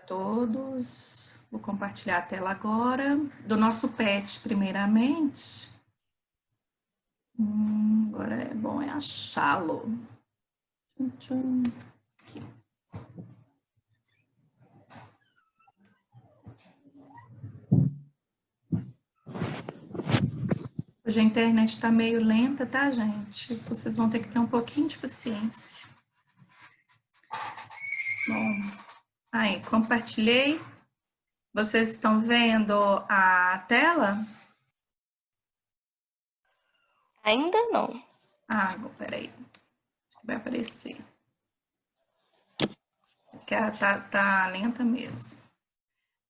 todos. Vou compartilhar a tela agora. Do nosso PET, primeiramente. Agora é bom achá-lo. Aqui. Hoje a internet está meio lenta, tá, gente? Vocês vão ter que ter um pouquinho de paciência. Bom, aí, compartilhei. Vocês estão vendo a tela? Ainda não. Ah, peraí. Acho que vai aparecer. Porque ela tá lenta mesmo.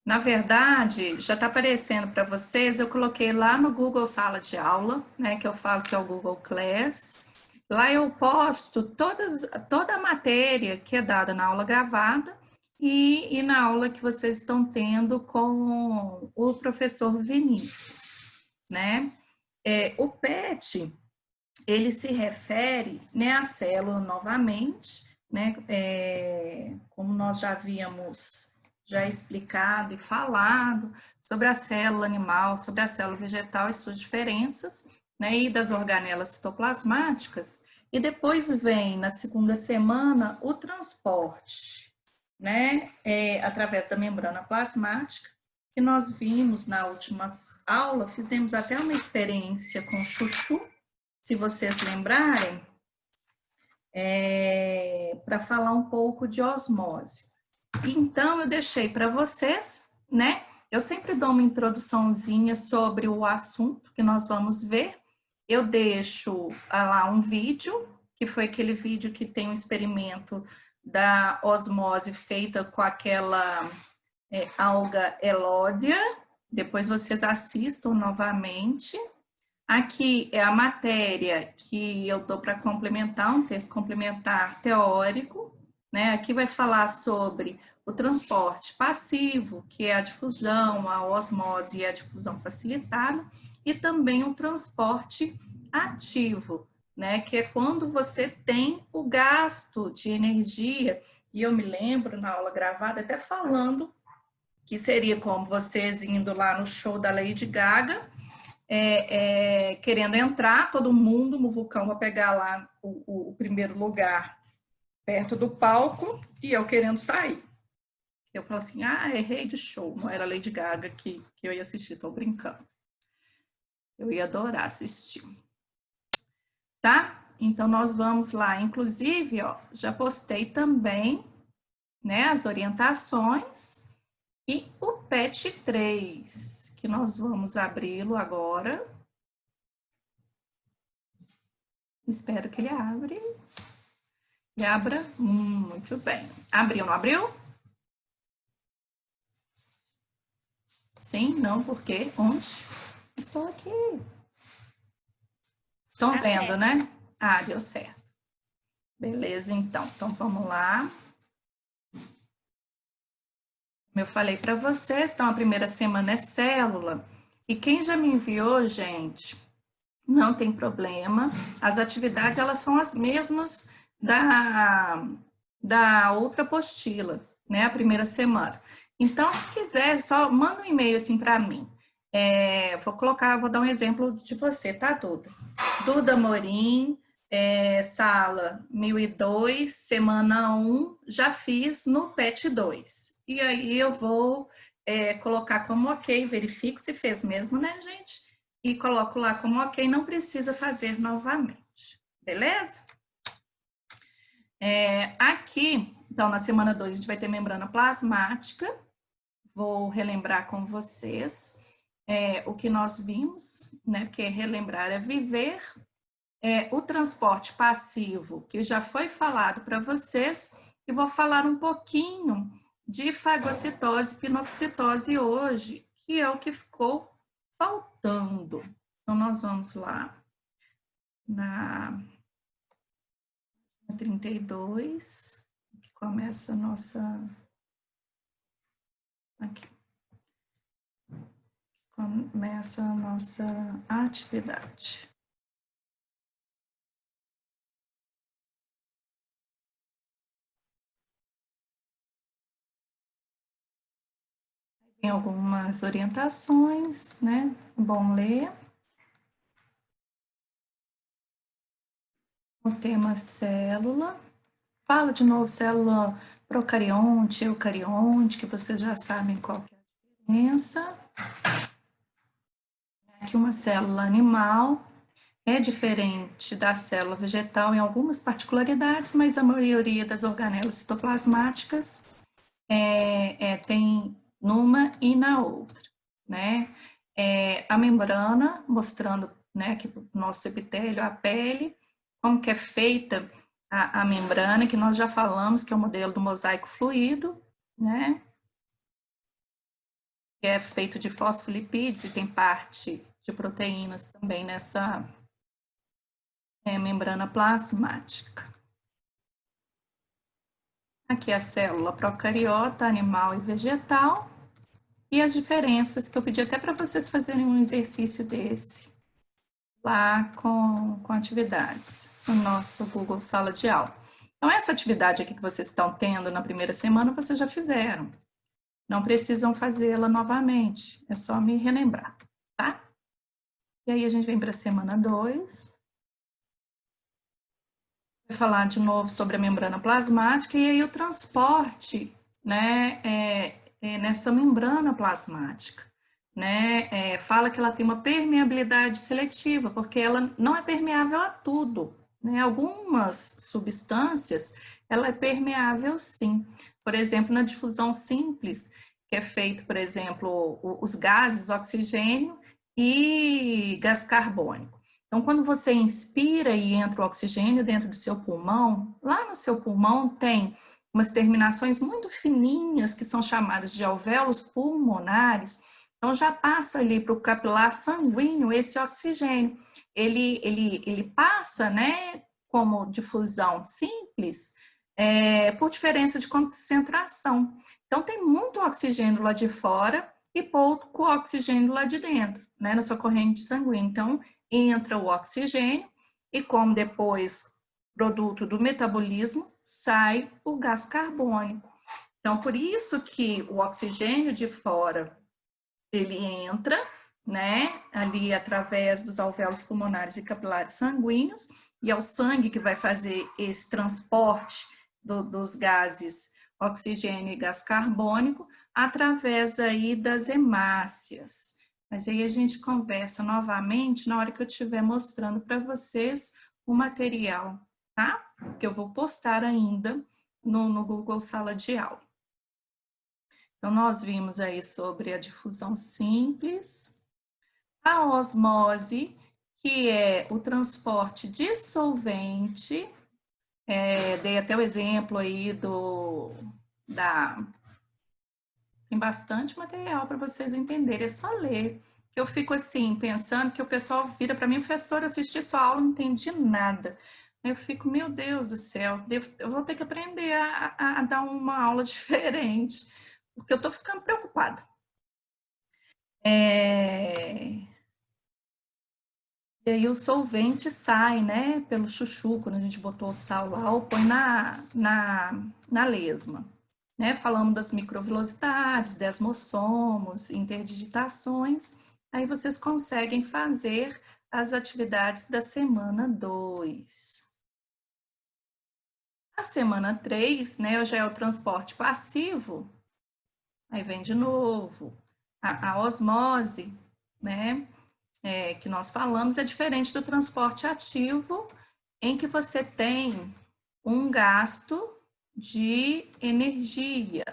Na verdade, já está aparecendo para vocês, eu coloquei lá no Google Sala de Aula, né, que eu falo que é o Google Class. Lá eu posto toda a matéria que é dada na aula gravada e na aula que vocês estão tendo com o professor Vinícius, né? O PET, ele se refere, né, à célula novamente, né, como nós já havíamos explicado e falado sobre a célula animal, sobre a célula vegetal e suas diferenças, né, e das organelas citoplasmáticas, e depois vem, na segunda semana, o transporte, né, através da membrana plasmática, que nós vimos na última aula, fizemos até uma experiência com chuchu, se vocês lembrarem, para falar um pouco de osmose. Então, eu deixei para vocês, né? Eu sempre dou uma introduçãozinha sobre o assunto que nós vamos ver. Eu deixo lá um vídeo, que foi aquele vídeo que tem um experimento da osmose feita com aquela alga elódia. Depois vocês assistam novamente. Aqui é a matéria que eu dou para complementar, um texto complementar teórico, né? Aqui vai falar sobre o transporte passivo, que é a difusão, a osmose e a difusão facilitada, e também o transporte ativo, né? Que é quando você tem o gasto de energia, e eu me lembro na aula gravada até falando que seria como vocês indo lá no show da Lady Gaga, querendo entrar, todo mundo no vulcão para pegar lá o primeiro lugar perto do palco e eu querendo sair. Eu falo assim, errei de show, não era Lady Gaga que eu ia assistir, tô brincando. Eu ia adorar assistir. Tá? Então, nós vamos lá. Inclusive, ó, já postei também, né, as orientações e o PET 3, que nós vamos abri-lo agora. Espero que ele abra. E abra. Muito bem. Abriu, não abriu? Sim, não, por quê? Onde? Estou aqui. Estão vendo, certo, né? Ah, deu certo. Beleza, então. Então, vamos lá. Como eu falei para vocês, então, a primeira semana é célula. E quem já me enviou, gente, não tem problema. As atividades, elas são as mesmas da outra apostila, né? A primeira semana. Então, se quiser, só manda um e-mail assim para mim. Vou dar um exemplo de você, tá, Duda? Duda Morim, sala 1002, semana 1, já fiz no PET 2. E aí eu vou colocar como ok, verifico se fez mesmo, né, gente? E coloco lá como ok, não precisa fazer novamente, beleza? Aqui, então, na semana 2, a gente vai ter membrana plasmática. Vou relembrar com vocês o que nós vimos, né? Porque relembrar é viver. O transporte passivo, que já foi falado para vocês, e vou falar um pouquinho de fagocitose e pinocitose hoje, que é o que ficou faltando. Então, nós vamos lá na 32, que começa a nossa... Aqui. Começa a nossa atividade. Tem algumas orientações, né? Bom ler. O tema célula. Fala de novo célula procarionte, eucarionte, que vocês já sabem qual que é a diferença. Aqui uma célula animal é diferente da célula vegetal em algumas particularidades, mas a maioria das organelas citoplasmáticas tem numa e na outra, né? A membrana, mostrando, né, que o nosso epitélio, a pele, como que é feita a membrana, que nós já falamos que é o modelo do mosaico fluido, né? Que é feito de fosfolipídios e tem parte de proteínas também nessa membrana plasmática. Aqui a célula procariota, animal e vegetal. E as diferenças, que eu pedi até para vocês fazerem um exercício desse lá com atividades no nosso Google Sala de Aula. Então, essa atividade aqui que vocês estão tendo na primeira semana, vocês já fizeram. Não precisam fazê-la novamente, é só me relembrar, tá? E aí a gente vem para a semana 2. Vai falar de novo sobre a membrana plasmática e aí o transporte, né, nessa membrana plasmática, né, fala que ela tem uma permeabilidade seletiva, porque ela não é permeável a tudo, né, algumas substâncias, ela é permeável sim, por exemplo, na difusão simples, que é feito, por exemplo, os gases, oxigênio e gás carbônico. Então, quando você inspira e entra o oxigênio dentro do seu pulmão, lá no seu pulmão tem umas terminações muito fininhas que são chamadas de alvéolos pulmonares. Então, já passa ali para o capilar sanguíneo esse oxigênio. Ele passa, né, como difusão simples, por diferença de concentração. Então, tem muito oxigênio lá de fora e pouco oxigênio lá de dentro, né, na sua corrente sanguínea. Então, entra o oxigênio e como depois produto do metabolismo, sai o gás carbônico. Então, por isso que o oxigênio de fora, ele entra, né, ali através dos alvéolos pulmonares e capilares sanguíneos, e é o sangue que vai fazer esse transporte dos gases oxigênio e gás carbônico através aí das hemácias. Mas aí a gente conversa novamente na hora que eu estiver mostrando para vocês o material, tá? Que eu vou postar ainda no Google Sala de Aula. Então, nós vimos aí sobre a difusão simples, a osmose, que é o transporte de solvente, dei até o exemplo aí tem bastante material para vocês entenderem, é só ler. Eu fico assim, pensando que o pessoal vira para mim, professor, assisti sua aula, não entendi nada. Eu fico, meu Deus do céu, eu vou ter que aprender a dar uma aula diferente, porque eu estou ficando preocupada. E aí o solvente sai, né, pelo chuchu, quando a gente botou o sal lá, ou põe na lesma. Né? Falamos das microvilosidades, desmossomos, interdigitações, aí vocês conseguem fazer as atividades da semana 2. A semana 3, né, já é o transporte passivo, aí vem de novo a osmose, né, que nós falamos, é diferente do transporte ativo, em que você tem um gasto de energia,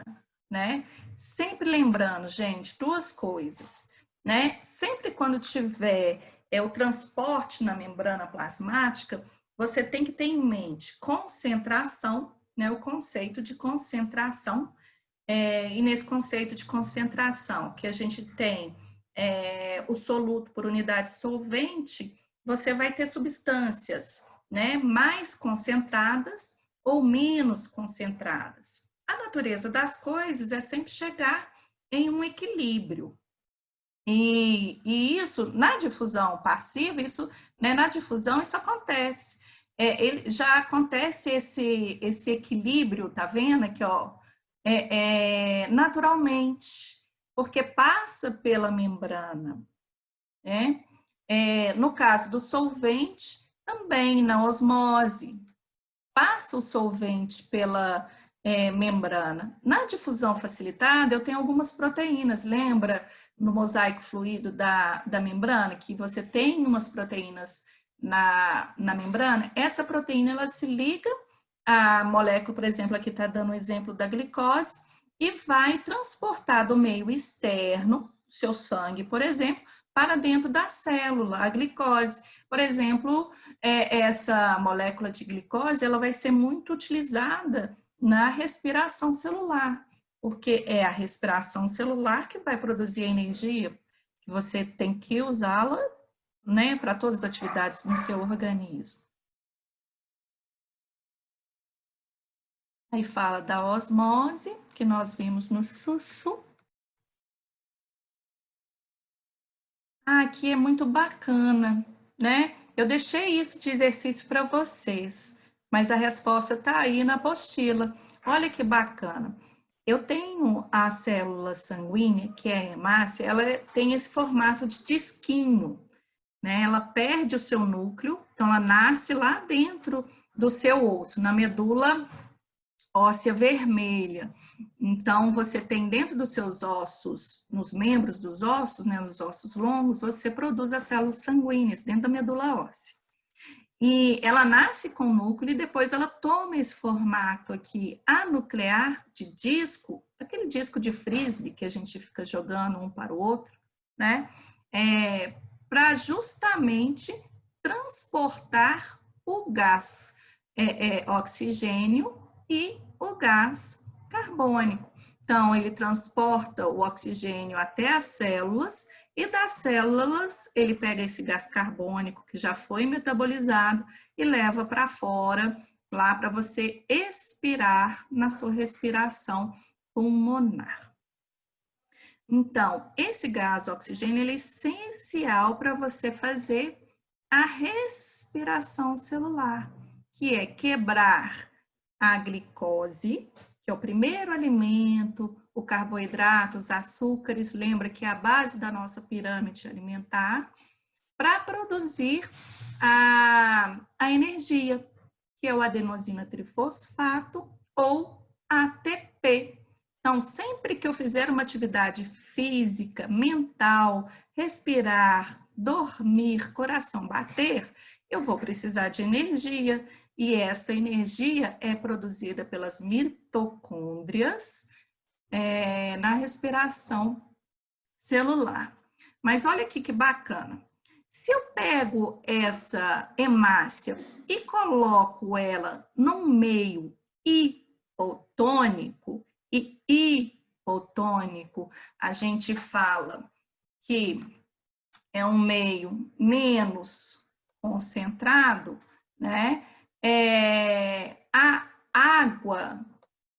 né? Sempre lembrando, gente, duas coisas, né? Sempre quando tiver o transporte na membrana plasmática, você tem que ter em mente concentração, né? O conceito de concentração. E nesse conceito de concentração, que a gente tem o soluto por unidade solvente, você vai ter substâncias, né, mais concentradas ou menos concentradas. A natureza das coisas é sempre chegar em um equilíbrio. E isso, na difusão passiva, isso, né, na difusão, isso acontece. Já acontece esse equilíbrio, tá vendo aqui, ó? Naturalmente. porque passa pela membrana, né? No caso do solvente, também na osmose, passa o solvente pela membrana. Na difusão facilitada, eu tenho algumas proteínas, lembra no mosaico fluido da membrana, que você tem umas proteínas na membrana? Essa proteína, ela se liga à molécula, por exemplo, aqui está dando o exemplo da glicose, e vai transportar do meio externo, seu sangue, por exemplo, para dentro da célula, a glicose. Por exemplo, essa molécula de glicose, ela vai ser muito utilizada na respiração celular, porque é a respiração celular que vai produzir a energia, que você tem que usá-la, né, para todas as atividades no seu organismo. Aí fala da osmose, que nós vimos no chuchu. Aqui é muito bacana, né? Eu deixei isso de exercício para vocês, mas a resposta está aí na apostila. Olha que bacana. Eu tenho a célula sanguínea, que é a hemácia, ela tem esse formato de disquinho, né? Ela perde o seu núcleo, então ela nasce lá dentro do seu osso, na medula óssea vermelha. Então, você tem dentro dos seus ossos, nos membros dos ossos, né, nos ossos longos, você produz as células sanguíneas dentro da medula óssea. E ela nasce com o núcleo e depois ela toma esse formato aqui anuclear de disco, aquele disco de frisbee que a gente fica jogando um para o outro, né? Para justamente transportar o gás oxigênio e o gás carbônico. Então, ele transporta o oxigênio até as células e das células ele pega esse gás carbônico que já foi metabolizado e leva para fora, lá para você expirar na sua respiração pulmonar. Então, esse gás oxigênio ele é essencial para você fazer a respiração celular, que é quebrar a glicose, que é o primeiro alimento, o carboidrato, os açúcares, lembra que é a base da nossa pirâmide alimentar, para produzir a energia, que é o adenosina trifosfato ou ATP. Então, sempre que eu fizer uma atividade física, mental, respirar, dormir, coração bater, eu vou precisar de energia. E essa energia é produzida pelas mitocôndrias na respiração celular. Mas olha aqui que bacana. Se eu pego essa hemácia e coloco ela num meio hipotônico, e hipotônico a gente fala que é um meio menos concentrado, né? A água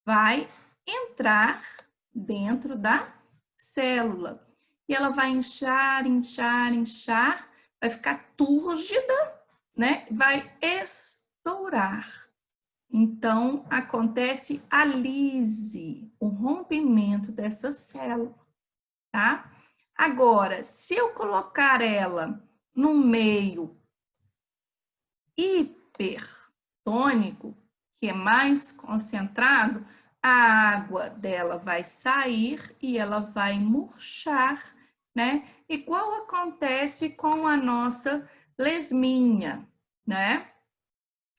vai entrar dentro da célula e ela vai inchar, inchar, inchar, vai ficar túrgida, né? Vai estourar. Então, acontece a lise, o rompimento dessa célula, tá? Agora, se eu colocar ela num meio hipertônico, que é mais concentrado, a água dela vai sair e ela vai murchar, né? Igual acontece com a nossa lesminha, né?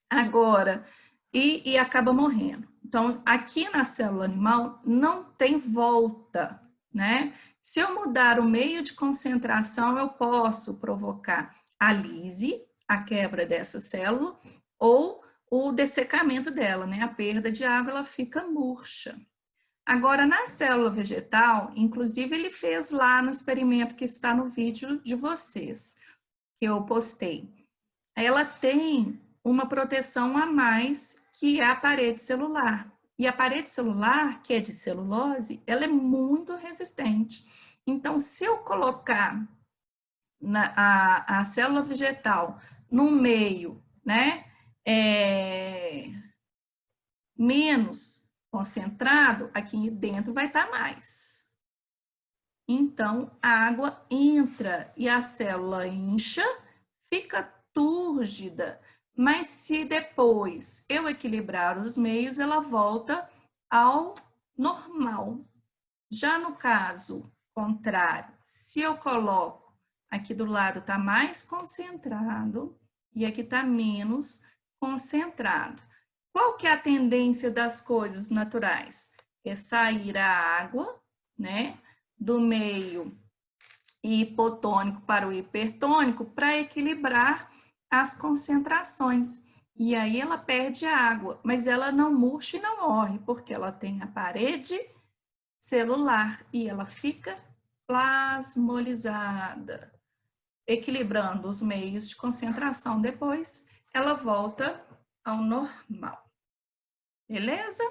Agora, e acaba morrendo. Então, aqui na célula animal não tem volta, né? Se eu mudar o meio de concentração, eu posso provocar a lise, a quebra dessa célula, ou o dessecamento dela, né? A perda de água, ela fica murcha. Agora, na célula vegetal, inclusive ele fez lá no experimento que está no vídeo de vocês, que eu postei. Ela tem uma proteção a mais, que é a parede celular. E a parede celular, que é de celulose, ela é muito resistente. Então, se eu colocar a célula vegetal no meio, né, menos concentrado, aqui dentro vai estar mais. então a água entra e a célula incha, fica túrgida. Mas se depois eu equilibrar os meios, ela volta ao normal. Já no caso contrário, se eu coloco aqui do lado está mais concentrado e aqui está menos concentrado. Qual que é a tendência das coisas naturais? É sair a água, né, do meio hipotônico para o hipertônico para equilibrar as concentrações. E aí ela perde a água, mas ela não murcha e não morre, porque ela tem a parede celular e ela fica plasmolizada, equilibrando os meios de concentração. Depois ela volta ao normal. Beleza?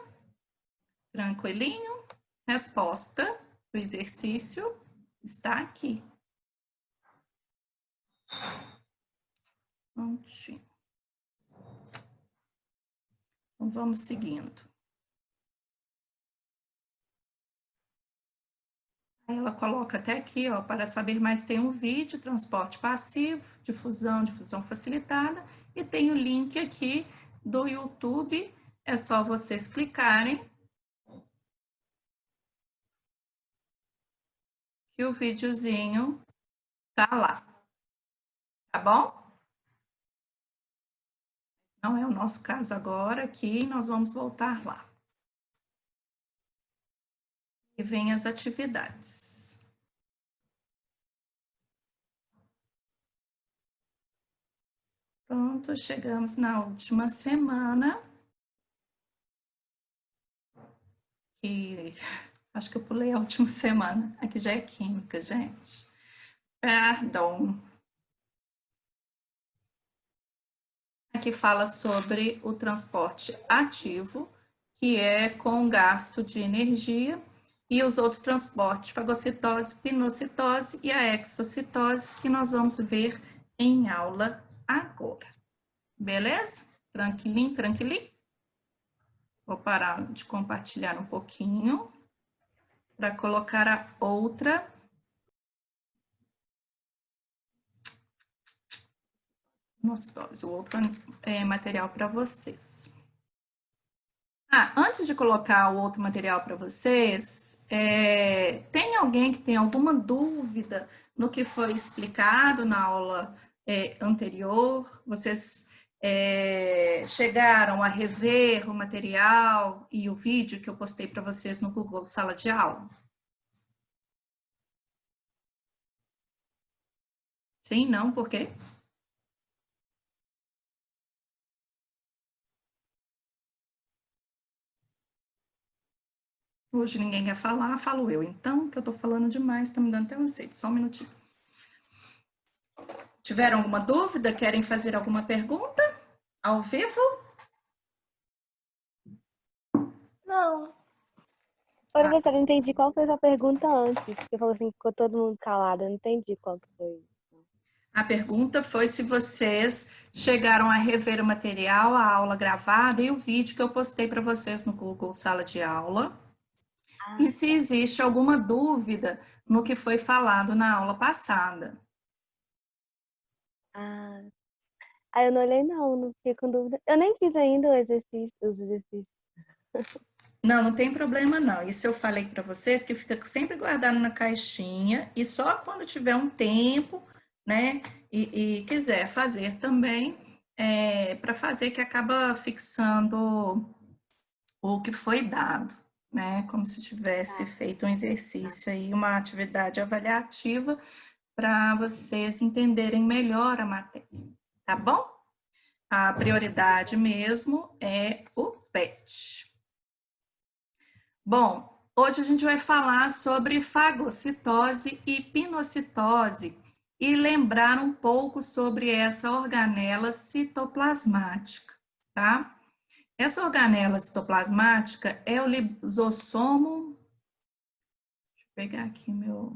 Tranquilinho? Resposta do exercício está aqui. Prontinho. Então vamos seguindo. Aí ela coloca até aqui, ó, para saber mais tem um vídeo, transporte passivo, difusão facilitada, e tem o link aqui do YouTube, é só vocês clicarem que o videozinho tá lá, tá bom? Não é o nosso caso agora, aqui nós vamos voltar lá. E vem as atividades. Pronto, chegamos na última semana. Que acho que eu pulei a última semana. Aqui já é química, gente. Perdão. Aqui fala sobre o transporte ativo, que é com gasto de energia, e os outros transportes, fagocitose, pinocitose e a exocitose, que nós vamos ver em aula agora. Beleza? Tranquilinho, tranquilinho? Vou parar de compartilhar um pouquinho para colocar a outra. O outro material para vocês. Antes de colocar o outro material para vocês, tem alguém que tem alguma dúvida no que foi explicado na aula anterior? Vocês chegaram a rever o material e o vídeo que eu postei para vocês no Google Sala de Aula? Sim, não, por quê? Hoje ninguém quer falar, falo eu. Então, que eu tô falando demais, tá me dando até uma sede. Só um minutinho. Tiveram alguma dúvida? Querem fazer alguma pergunta? Ao vivo? Não. Professora, eu não entendi qual foi a sua pergunta antes. Você falou assim, ficou todo mundo calado. Eu não entendi qual que foi. A pergunta foi se vocês chegaram a rever o material, a aula gravada e o vídeo que eu postei para vocês no Google Sala de Aula. E se existe alguma dúvida no que foi falado na aula passada. Eu não olhei não fiquei com dúvida. Eu nem fiz ainda os exercícios. Não, não tem problema não. Isso eu falei para vocês que fica sempre guardado na caixinha e só quando tiver um tempo, né, e quiser fazer também, para fazer que acaba fixando o que foi dado, né, como se tivesse feito um exercício aí, uma atividade avaliativa para vocês entenderem melhor a matéria, tá bom? A prioridade mesmo é o PET. Bom, hoje a gente vai falar sobre fagocitose e pinocitose e lembrar um pouco sobre essa organela citoplasmática, tá? Essa organela citoplasmática é o lisossomo. Deixa eu pegar aqui meu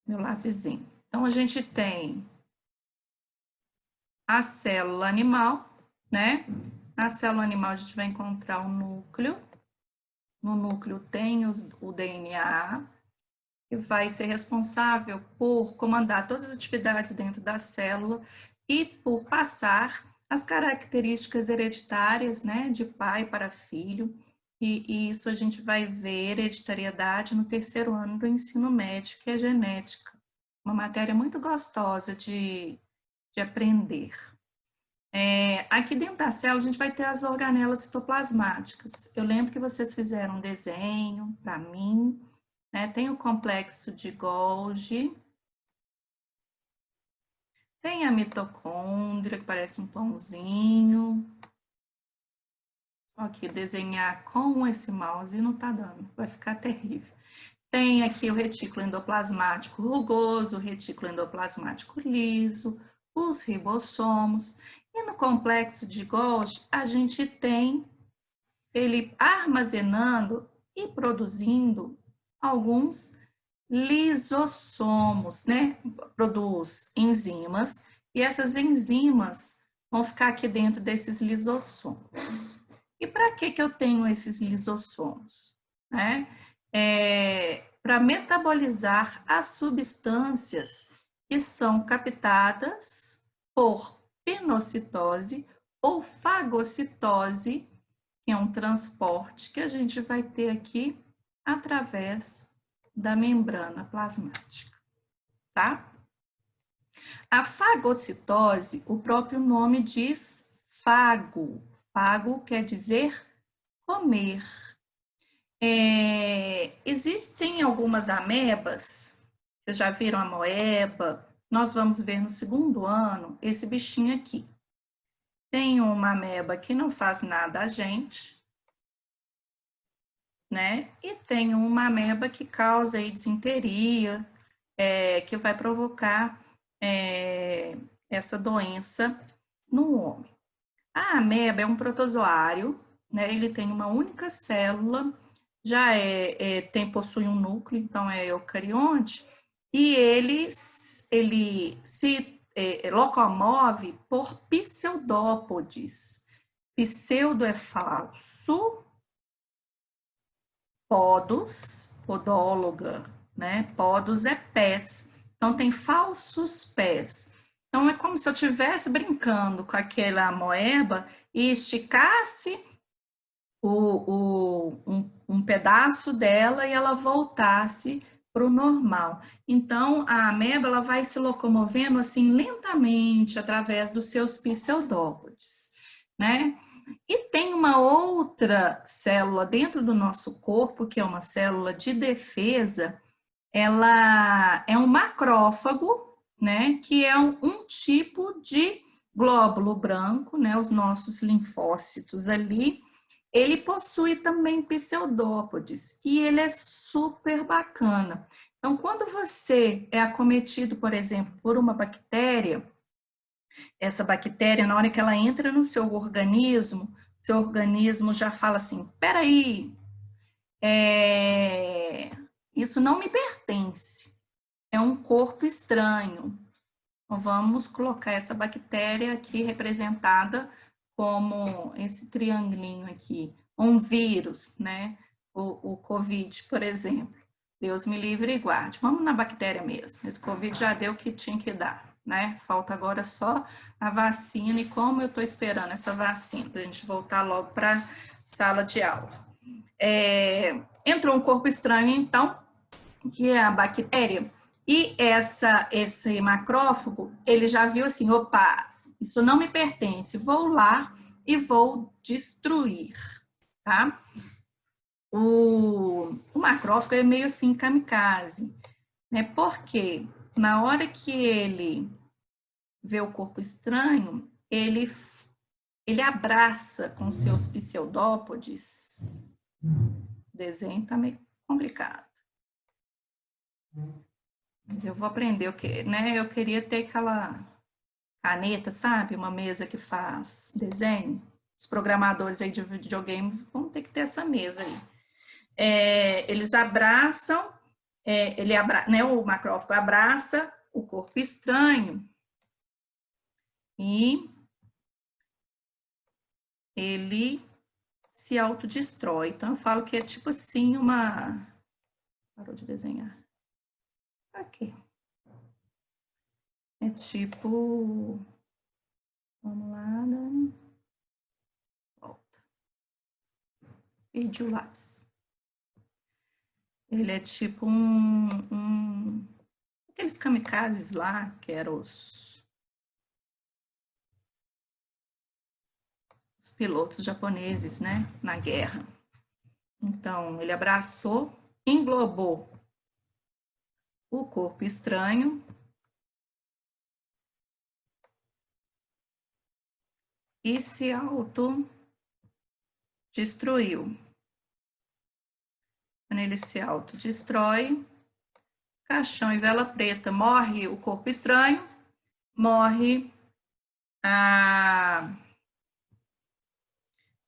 lápisinho. Então, a gente tem a célula animal, né? Na célula animal, a gente vai encontrar o núcleo. No núcleo tem o DNA, que vai ser responsável por comandar todas as atividades dentro da célula e por passar as características hereditárias, né, de pai para filho. E isso a gente vai ver hereditariedade no terceiro ano do ensino médio, que é genética. Uma matéria muito gostosa de aprender. Aqui dentro da célula a gente vai ter as organelas citoplasmáticas. Eu lembro que vocês fizeram um desenho para mim, né? Tem o complexo de Golgi, tem a mitocôndria, que parece um pãozinho. Só que desenhar com esse mouse não tá dando, vai ficar terrível. Tem aqui o retículo endoplasmático rugoso, o retículo endoplasmático liso, os ribossomos. E no complexo de Golgi, a gente tem ele armazenando e produzindo alguns lisossomos, né? Produz enzimas, e essas enzimas vão ficar aqui dentro desses lisossomos. E para que eu tenho esses lisossomos? Né? Para metabolizar as substâncias que são captadas por pinocitose ou fagocitose, que é um transporte que a gente vai ter aqui através da membrana plasmática, tá? A fagocitose, o próprio nome diz fago. Fago quer dizer comer. Existem algumas amebas, vocês já viram a moeba? Nós vamos ver no segundo ano esse bichinho aqui. Tem uma ameba que não faz nada a gente, né? E tem uma ameba que causa aí disenteria, que vai provocar essa doença no homem. A ameba é um protozoário, né? Ele tem uma única célula, já possui um núcleo, então é eucarionte, e ele se locomove por pseudópodes. Pseudo é falso, podos, podóloga, né? Podos é pés. Então tem falsos pés. Então é como se eu estivesse brincando com aquela moeba e esticasse um pedaço dela e ela voltasse para o normal. Então a ameba ela vai se locomovendo assim lentamente através dos seus pseudópodes, né? E tem uma outra célula dentro do nosso corpo, que é uma célula de defesa, ela é um macrófago, né? Que é um tipo de glóbulo branco, né? Os nossos linfócitos ali. Ele possui também pseudópodes e ele é super bacana. Então, quando você é acometido, por exemplo, por uma bactéria, essa bactéria, na hora que ela entra no seu organismo já fala assim, peraí, isso não me pertence, é um corpo estranho. Então, vamos colocar essa bactéria aqui representada como esse triangulinho aqui, um vírus, né? O Covid, por exemplo. Deus me livre e guarde. Vamos na bactéria mesmo. Esse Covid já deu o que tinha que dar, né? Falta agora só a vacina e como eu estou esperando essa vacina para a gente voltar logo para a sala de aula. Entrou um corpo estranho, então, que é a bactéria, e esse macrófago, ele já viu assim, opa, isso não me pertence, vou lá e vou destruir, tá? O macrófago é meio assim kamikaze, né? Porque na hora que ele vê o corpo estranho, ele abraça com seus pseudópodes. O desenho tá meio complicado. Mas eu vou aprender o que, né? Eu queria ter aquela caneta, sabe? Uma mesa que faz desenho. Os programadores aí de videogame vão ter que ter essa mesa aí. Eles abraçam, né, o macrófago abraça o corpo estranho e ele se autodestrói. Então, eu falo que é tipo assim uma... Parou de desenhar. Aqui. É tipo... Vamos lá, Dani. Volta. Perdi o lápis. Ele é tipo aqueles kamikazes lá, que eram os pilotos japoneses, né, na guerra. Então, ele abraçou, englobou o corpo estranho e se autodestruiu. Quando ele se autodestrói, caixão e vela preta, morre o corpo estranho, morre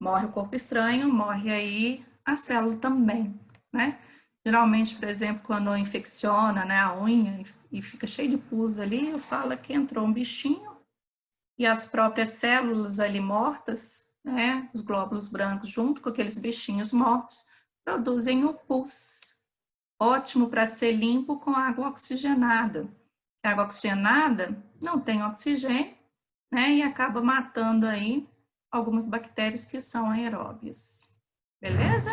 o corpo estranho, morre aí a célula também, né? Geralmente, por exemplo, quando infecciona, né, a unha e fica cheio de pus ali, eu falo que entrou um bichinho e as próprias células ali mortas, né, os glóbulos brancos junto com aqueles bichinhos mortos, produzem o pus. Ótimo para ser limpo com água oxigenada. A água oxigenada não tem oxigênio, né, e acaba matando aí algumas bactérias que são aeróbias. Beleza?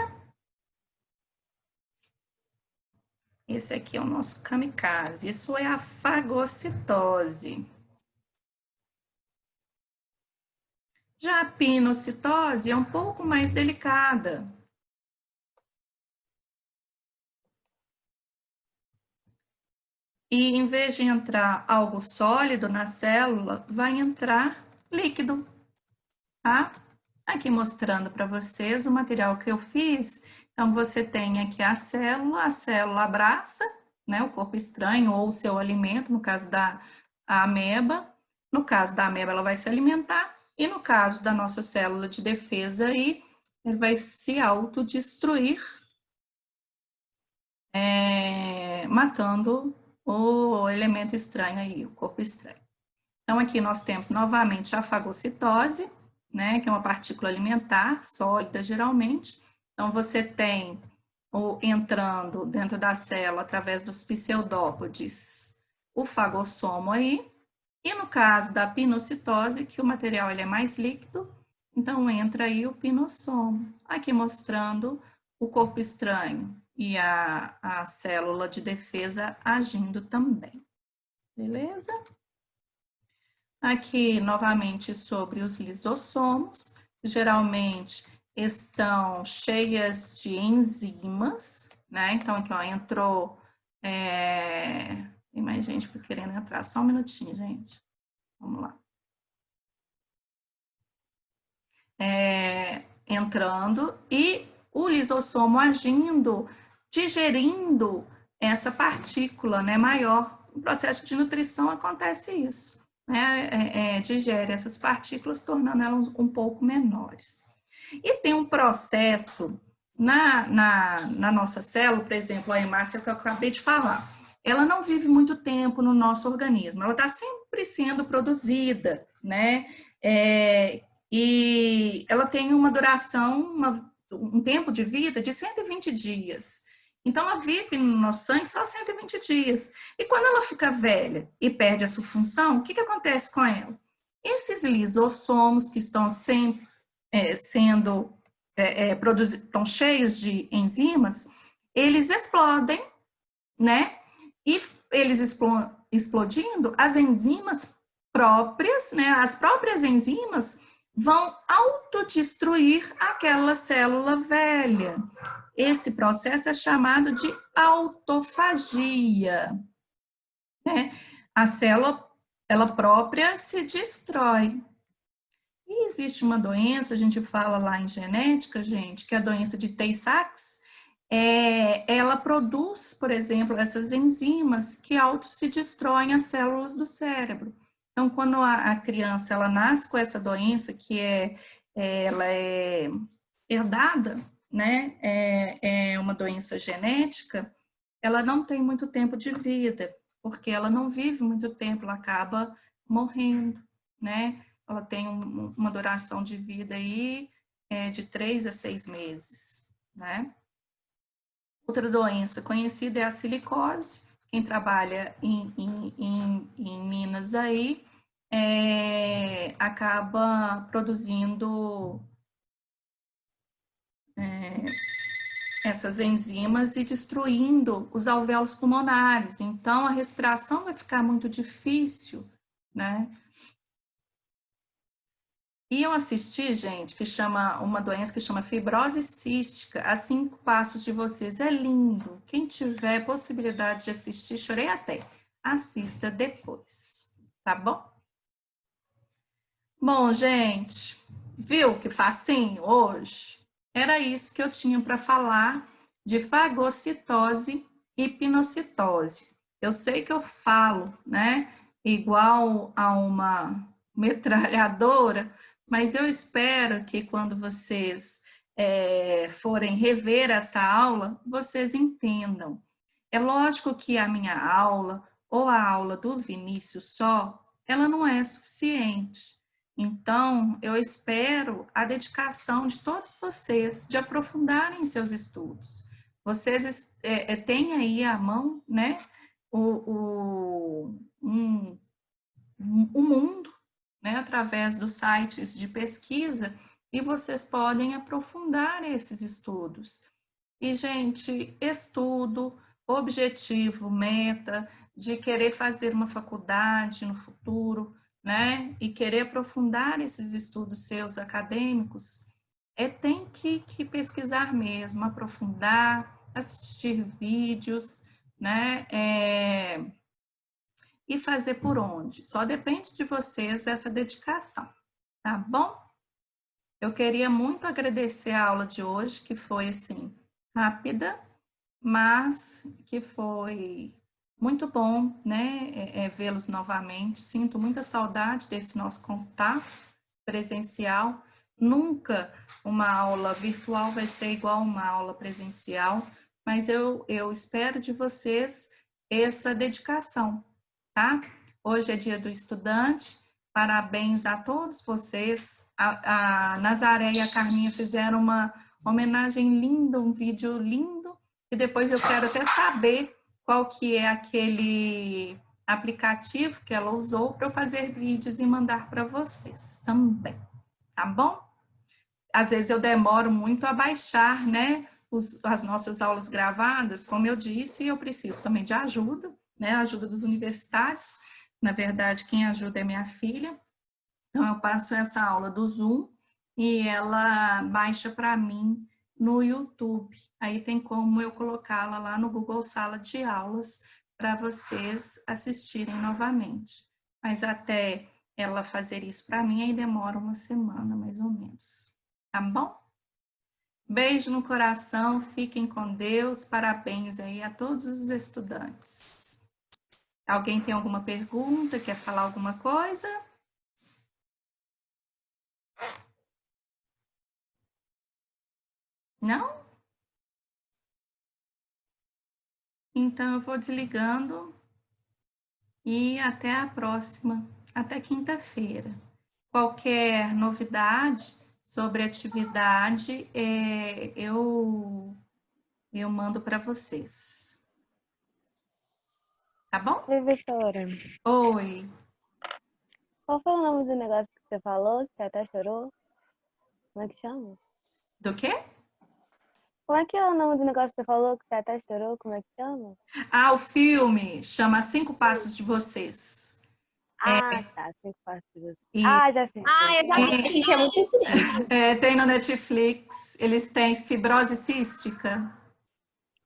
Esse aqui é o nosso kamikaze. Isso é a fagocitose. Já a pinocitose é um pouco mais delicada. E em vez de entrar algo sólido na célula, vai entrar líquido, tá? Aqui mostrando para vocês o material que eu fiz. Então, você tem aqui a célula abraça, né, o corpo estranho ou o seu alimento, no caso da ameba. No caso da ameba, ela vai se alimentar. E no caso da nossa célula de defesa, aí, ele vai se autodestruir, matando o elemento estranho aí, o corpo estranho. Então, aqui nós temos novamente a fagocitose, né, que é uma partícula alimentar, sólida geralmente. Então, você tem entrando dentro da célula, através dos pseudópodes, o fagossomo aí. E no caso da pinocitose, que o material ele é mais líquido, então entra aí o pinossomo. Aqui mostrando o corpo estranho e a célula de defesa agindo também. Beleza? Aqui, novamente, sobre os lisossomos, geralmente estão cheias de enzimas, né? Então, aqui, ó, entrou... Tem mais gente querendo entrar. Só um minutinho, gente. Vamos lá. Entrando e o lisossomo agindo, digerindo essa partícula, né, maior. No processo de nutrição acontece isso, né? Digere essas partículas, tornando elas um pouco menores. E tem um processo na nossa célula, por exemplo, a hemácia que eu acabei de falar, ela não vive muito tempo no nosso organismo, ela está sempre sendo produzida, né? E ela tem uma duração, um tempo de vida de 120 dias. Então, ela vive no nosso sangue só 120 dias. E quando ela fica velha e perde a sua função, o que acontece com ela? Esses lisossomos que estão sempre estão cheios de enzimas, eles explodem, né? E eles explodindo, as enzimas próprias, né? As próprias enzimas vão autodestruir aquela célula velha. Esse processo é chamado de autofagia, né? A célula, ela própria se destrói. E existe uma doença, a gente fala lá em genética, gente, que é a doença de Tay-Sachs. Ela produz, por exemplo, essas enzimas que se destroem as células do cérebro. Então, quando a criança ela nasce com essa doença, que ela é herdada, né? É uma doença genética, ela não tem muito tempo de vida, porque ela não vive muito tempo, ela acaba morrendo, né? Ela tem uma duração de vida aí de 3 a 6 meses, né? Outra doença conhecida é a silicose, quem trabalha em Minas aí, acaba produzindo essas enzimas e destruindo os alvéolos pulmonares. Então, a respiração vai ficar muito difícil, né? E eu assisti, gente, que chama uma doença que chama fibrose cística, a 5 passos de vocês. É lindo. Quem tiver possibilidade de assistir, chorei até. Assista depois, tá bom? Bom, gente, viu que facinho hoje? Era isso que eu tinha para falar de fagocitose e pinocitose. Eu sei que eu falo, né, igual a uma metralhadora, mas eu espero que quando vocês forem rever essa aula, vocês entendam. É lógico que a minha aula ou a aula do Vinícius só, ela não é suficiente. Então, eu espero a dedicação de todos vocês de aprofundarem seus estudos. Vocês têm aí à mão, né, o mundo, né, através dos sites de pesquisa, e vocês podem aprofundar esses estudos. E, gente, estudo, objetivo, meta de querer fazer uma faculdade no futuro, né? E querer aprofundar esses estudos seus acadêmicos, tem que pesquisar mesmo, aprofundar, assistir vídeos, né? E fazer por onde? Só depende de vocês essa dedicação, tá bom? Eu queria muito agradecer a aula de hoje, que foi, assim, rápida, mas que foi muito bom, né, vê-los novamente. Sinto muita saudade desse nosso contato presencial. Nunca uma aula virtual vai ser igual a uma aula presencial, mas eu espero de vocês essa dedicação, tá? Hoje é dia do estudante, parabéns a todos vocês. A Nazaré e a Carminha fizeram uma homenagem linda, um vídeo lindo, e depois eu quero até saber qual que é aquele aplicativo que ela usou para eu fazer vídeos e mandar para vocês também, tá bom? Às vezes eu demoro muito a baixar, né, as nossas aulas gravadas, como eu disse, eu preciso também de ajuda, né, a ajuda dos universitários. Na verdade, quem ajuda é minha filha. Então, eu passo essa aula do Zoom e ela baixa para mim no YouTube. Aí tem como eu colocá-la lá no Google Sala de Aulas para vocês assistirem novamente. Mas até ela fazer isso para mim, aí demora uma semana, mais ou menos. Tá bom? Beijo no coração, fiquem com Deus, parabéns aí a todos os estudantes. Alguém tem alguma pergunta, quer falar alguma coisa? Não? Então, eu vou desligando e até a próxima, até quinta-feira. Qualquer novidade sobre atividade, eu mando para vocês. Tá bom? Professora, Oi. qual foi o nome do negócio que você falou? Que você até chorou? Como é que chama? Do quê? Como é que é o nome do negócio que você falou que você até chorou? Como é que chama? Ah, o filme chama 5 Passos de Vocês. Ah, tá. 5 passos. E Ah, já assisti. Ah, eu já vi, gente, é muito excelente. tem no Netflix. Eles têm fibrose cística.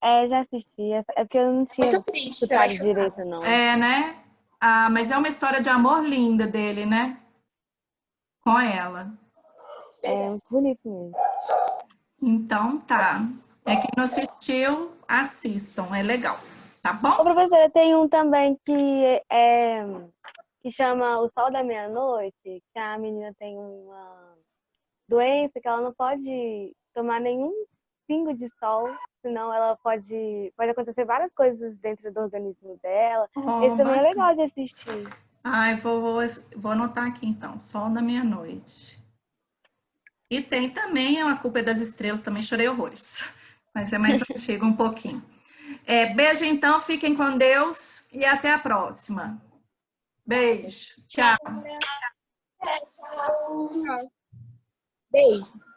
Já assisti. É porque eu não tinha Muito triste, você vai escutado chorar. direito, não. Né? Ah, mas é uma história de amor linda dele, né? Com ela. É muito bonito mesmo. Então, tá. Quem não assistiu, assistam. É legal. Tá Ô, bom? professora, tem um também que chama O Sol da Meia-Noite, que a menina tem uma doença que ela não pode tomar nenhum pingo de sol, senão ela pode acontecer várias coisas dentro do organismo dela. Esse também é legal de assistir. Ai, vou anotar aqui, então. Sol da Meia-Noite. E tem também A Culpa é das Estrelas. Também chorei horrores. Mas é mais antigo um pouquinho. Beijo, então. Fiquem com Deus e até a próxima. Beijo. Tchau. Beijo.